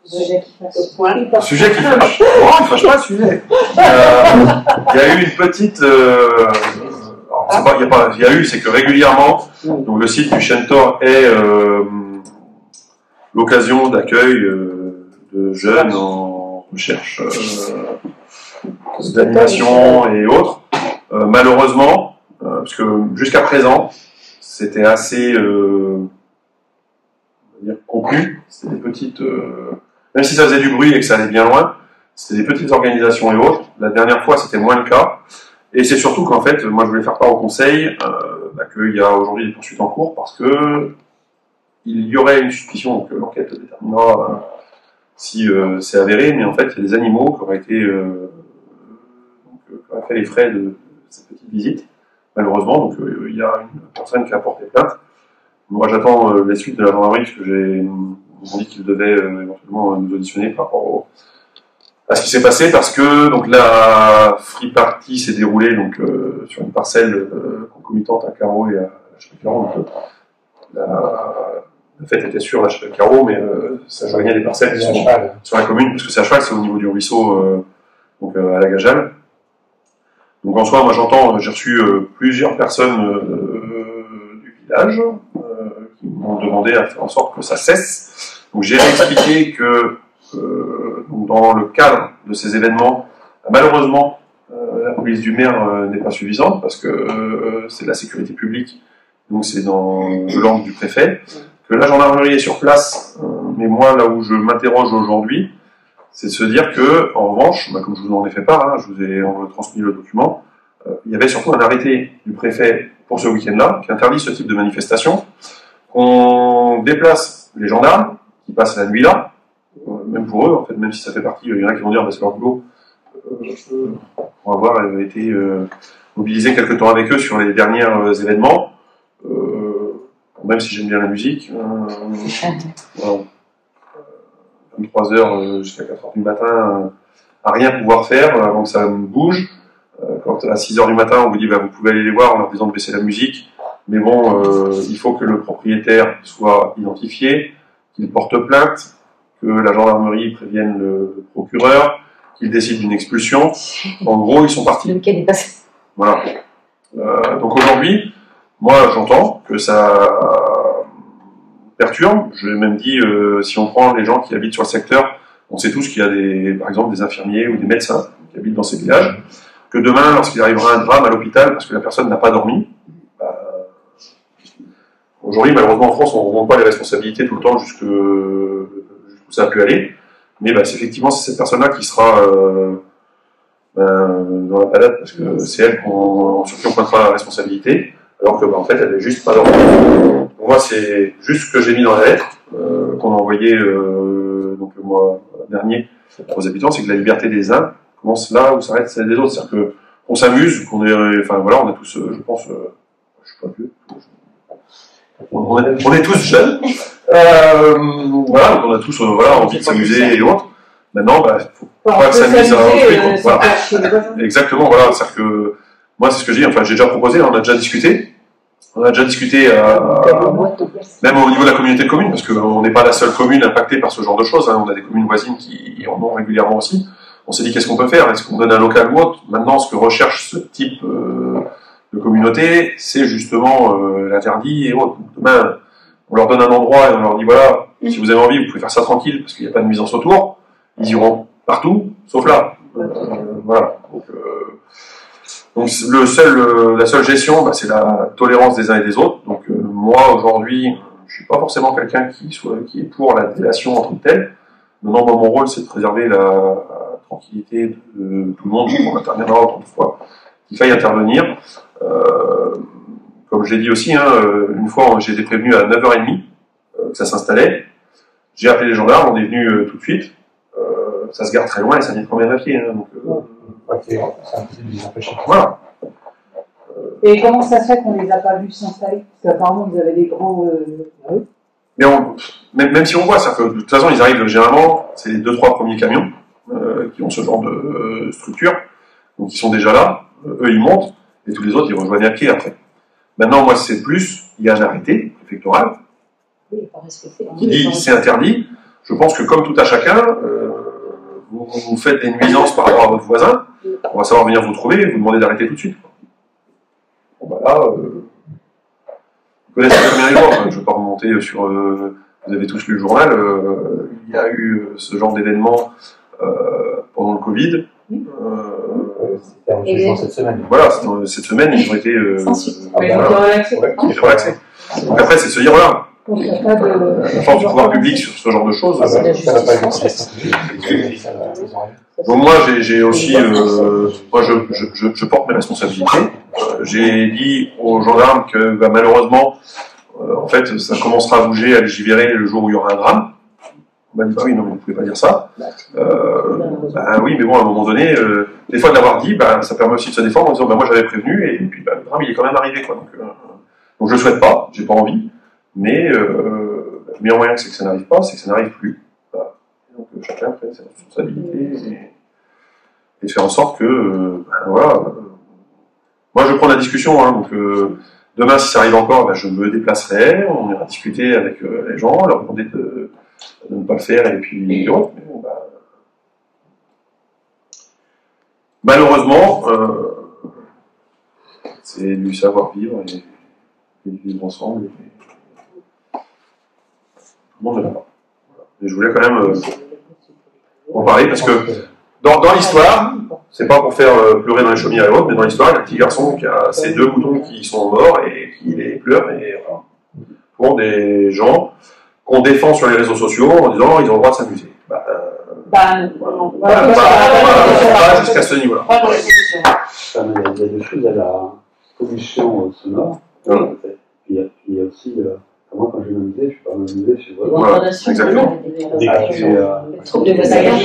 Sujet qui fâche. Sujet qui fâche. Oh, il fâche pas le sujet. Il y a eu une petite. C'est que régulièrement, donc le site du Chentor est l'occasion d'accueil de jeunes en recherche d'animation et autres. Malheureusement, parce que jusqu'à présent, c'était assez conclu. C'était des petites, même si ça faisait du bruit et que ça allait bien loin, c'était des petites organisations et autres. La dernière fois, c'était moins le cas. Et c'est surtout qu'en fait, moi je voulais faire part au conseil qu'il y a aujourd'hui des poursuites en cours parce que il y aurait une suspicion, donc l'enquête déterminera si c'est avéré, mais en fait il y a des animaux qui auraient été qui auraient fait les frais de cette petite visite, malheureusement. Donc il y a une personne qui a porté plainte. Moi j'attends les suites de la gendarmerie parce que ils m'ont dit qu'ils devaient éventuellement nous auditionner par rapport à ce qui s'est passé, parce que donc la free party s'est déroulée donc sur une parcelle concomitante à Carreau et à la Chapelle-Carreau. La fête était sur la Chapelle-Carreau, mais ça joignait des parcelles qui sont sur la commune, parce que c'est à cheval, c'est au niveau du ruisseau, donc à la Gajale. Donc en soi, moi j'entends, j'ai reçu plusieurs personnes du village qui m'ont demandé à faire en sorte que ça cesse. Donc j'ai expliqué que dans le cadre de ces événements, malheureusement, la police du maire n'est pas suffisante parce que c'est de la sécurité publique, donc c'est dans l'angle du préfet, que la gendarmerie est sur place. Mais moi, là où je m'interroge aujourd'hui, c'est de se dire que, en revanche, comme je vous en ai fait part, je vous ai transmis le document, il y avait surtout un arrêté du préfet pour ce week-end-là qui interdit ce type de manifestation, qu'on déplace les gendarmes qui passent la nuit là, même pour eux, en fait, même si ça fait partie, il y en a qui vont dire, c'est leur boulot, pour avoir été mobilisé quelque temps avec eux sur les derniers événements, même si j'aime bien la musique, 23h jusqu'à 4h du matin, à rien pouvoir faire avant que ça bouge. Quand à 6h du matin, on vous dit, vous pouvez aller les voir en leur disant de baisser la musique, mais bon, il faut que le propriétaire soit identifié, qu'il porte plainte, que la gendarmerie prévienne le procureur, qu'il décide d'une expulsion. En gros, ils sont partis. Le week-end est passé. Voilà. Donc aujourd'hui, moi j'entends que ça perturbe. Je l'ai même dit, si on prend les gens qui habitent sur le secteur, on sait tous qu'il y a par exemple des infirmiers ou des médecins qui habitent dans ces villages, que demain, lorsqu'il arrivera un drame à l'hôpital parce que la personne n'a pas dormi, aujourd'hui, malheureusement en France, on ne remonte pas les responsabilités tout le temps jusqu'où ça a pu aller, mais effectivement, c'est cette personne-là qui sera dans la panade parce que c'est elle sur qui on pointera la responsabilité, alors que en fait, elle n'est juste pas dormi. Pour moi, c'est juste ce que j'ai mis dans la lettre qu'on a envoyée donc le mois dernier aux habitants, c'est que la liberté des uns commence là où s'arrête celle des autres. C'est-à-dire qu'on s'amuse, on est tous, je pense, je suis pas vieux, on est tous jeunes, on a tous envie de s'amuser et autres. Maintenant, faut pas que ça s'amuse à autrui. Voilà. Exactement, voilà. C'est-à-dire que moi, c'est ce que je dis. Enfin, j'ai déjà proposé, on a déjà discuté. On a déjà discuté, même au niveau de la communauté de communes, parce qu'on n'est pas la seule commune impactée par ce genre de choses. On a des communes voisines qui en ont régulièrement aussi. On s'est dit, qu'est-ce qu'on peut faire? Est-ce qu'on donne un local ou autre? Maintenant, ce que recherche ce type de communauté, c'est justement l'interdit et autres. Demain, on leur donne un endroit et on leur dit, voilà, si vous avez envie, vous pouvez faire ça tranquille, parce qu'il n'y a pas de nuisance autour. Ils iront partout, sauf là. Voilà. Donc la seule gestion, c'est la tolérance des uns et des autres. Donc moi, aujourd'hui, je suis pas forcément quelqu'un qui est pour la délation en tant que telle. Maintenant, mon rôle, c'est de préserver la tranquillité de tout le monde. On interviendra autant de fois qu'il faille intervenir. Comme je l'ai dit aussi, une fois, j'ai été prévenu à 9h30 que ça s'installait. J'ai appelé les gendarmes, on est venu tout de suite. Ça se garde très loin et ça vient de combien à pied. C'est un peu des empêchés. Voilà. Et comment ça se fait qu'on ne les a pas vus s'installer? Parce qu'apparemment, vous avez des grands... Mais même si on voit, ça que de toute façon, ils arrivent généralement, c'est les 2-3 premiers camions qui ont ce genre de structure. Donc ils sont déjà là, eux ils montent, et tous les autres ils rejoignent à pied après. Maintenant, moi c'est plus, il y a un arrêté préfectoral qui dit c'est interdit. je pense que comme tout à chacun, vous faites des nuisances par rapport à votre voisin, on va savoir venir vous trouver et vous demander d'arrêter tout de suite. Bon, bah là, vous connaissez la première histoire, je ne vais pas remonter sur... vous avez tous lu le journal, il y a eu ce genre d'événement pendant le Covid. C'était un jugement cette semaine. Voilà, cette semaine, ils ont été... Ils ont relaxés. Donc après, c'est se dire, voilà, la force du pouvoir public sur ce genre de choses. Donc moi, j'ai aussi, moi, je porte mes responsabilités. J'ai dit aux gendarmes que, bah, malheureusement, en fait, ça commencera à bouger, à légiférer le jour où il y aura un drame. On m'a dit, bah oui, non, mais vous ne pouvez pas dire ça. Bah oui, mais bon, à un moment donné, des fois de l'avoir dit, bah, ça permet aussi de se défendre en disant, bah moi j'avais prévenu, et puis bah, le drame, il est quand même arrivé, quoi. Donc je le souhaite pas, j'ai pas envie, mais le meilleur moyen, c'est que ça n'arrive pas, c'est que ça n'arrive plus. Voilà. Donc chacun prenne ses responsabilités et faire en sorte que, voilà. Moi, je prends la discussion, hein, donc demain, si ça arrive encore, bah, je me déplacerai, on ira discuter avec les gens, leur demander de ne pas le faire, et puis autres. Mais bon, bah, malheureusement, c'est du savoir-vivre et vivre ensemble. Tout le monde ne l'a pas. Et je voulais quand même en parler parce que dans l'histoire, c'est pas pour faire pleurer dans les chaumières et autres, mais dans l'histoire, il y a un petit garçon qui a ses 2 moutons qui sont morts et qui les pleure. Et voilà. Pour des gens qu'on défend sur les réseaux sociaux en disant ils ont le droit de s'amuser. Pas jusqu'à ce niveau-là. Il y a des choses à la pollution sonore. Il y a aussi, moi quand je vais m'amuser, je ne suis pas m'amuser chez moi. Voilà, exactement. Les troubles de voisinage.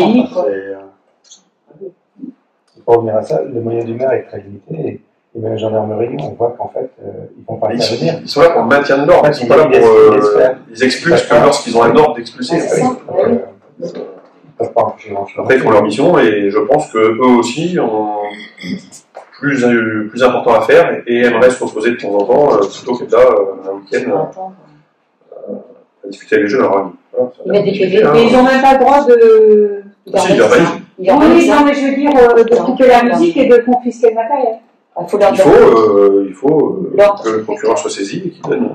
Pour revenir à ça, les moyens d'humeur est très limité. Et même la gendarmerie, on voit qu'en fait, ils ne vont pas intervenir. Ils sont là pour le maintien de l'ordre. Ils sont pas là pour. Ils expulsent que lorsqu'ils ont un ordre d'expulser. Après, ils font leur mission et je pense qu'eux aussi ont plus important à faire et aimeraient se reposer de temps en temps plutôt que là, un week-end, à discuter avec les jeunes à leur avis. Mais ils n'ont même pas le droit de. Si, ils organisent. Oui, non, mais je veux dire, de couper la musique et de confisquer le matériel. Il faut que le procureur soit saisi et qu'il donne.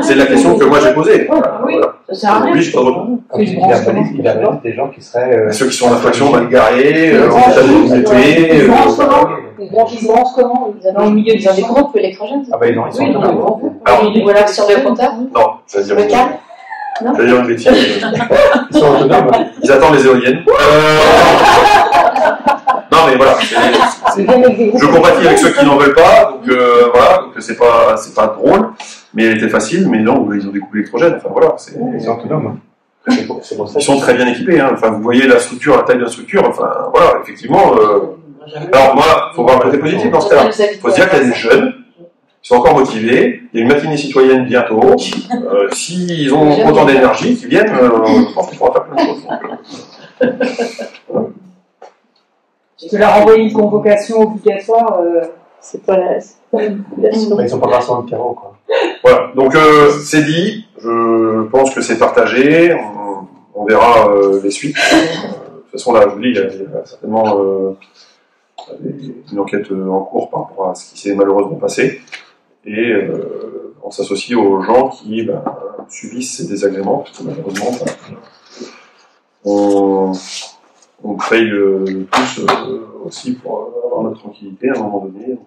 C'est la question que moi j'ai posée. Oui, ça sert à rien. Oui, je pas de retour. Il verbalise des gens qui seraient. Ceux qui sont en infraction mal garés, en état de tuer. Ils branchent comment? Dans le milieu des groupes électrogènes. Ah bah ils sont dans le groupe. Ou alors sur le compteur. Non, je vais dire. Le câble. Je vais dire une bêtise. Ils sont autonomes. Ils attendent les éoliennes. Non mais voilà, je compatis avec ceux qui n'en veulent pas, donc voilà, donc c'est pas drôle, mais elle était facile, mais non, ils ont des coupes électrogènes, enfin voilà, ils sont autonomes. Ils sont très bien équipés, hein. Enfin vous voyez la structure, la taille de la structure, enfin voilà, effectivement. Alors moi, il faut voir le côté positif dans ce cas-là. Il faut se dire qu'il y a des jeunes qui sont encore motivés, il y a une matinée citoyenne bientôt, s'ils ont autant d'énergie, qu'ils viennent, je pense qu'il faudra faire plein de choses. Tu leur envoyer une convocation obligatoire, c'est pas la. Ils sont pas grâce à un carreau, quoi. Voilà, donc c'est dit, je pense que c'est partagé, on verra les suites. De toute façon, là, je vous dis, il y a certainement une enquête en cours par rapport à ce qui s'est malheureusement passé. Et on s'associe aux gens qui subissent ces désagréments, parce que malheureusement, on paye tous aussi pour avoir notre tranquillité à un moment donné. Donc,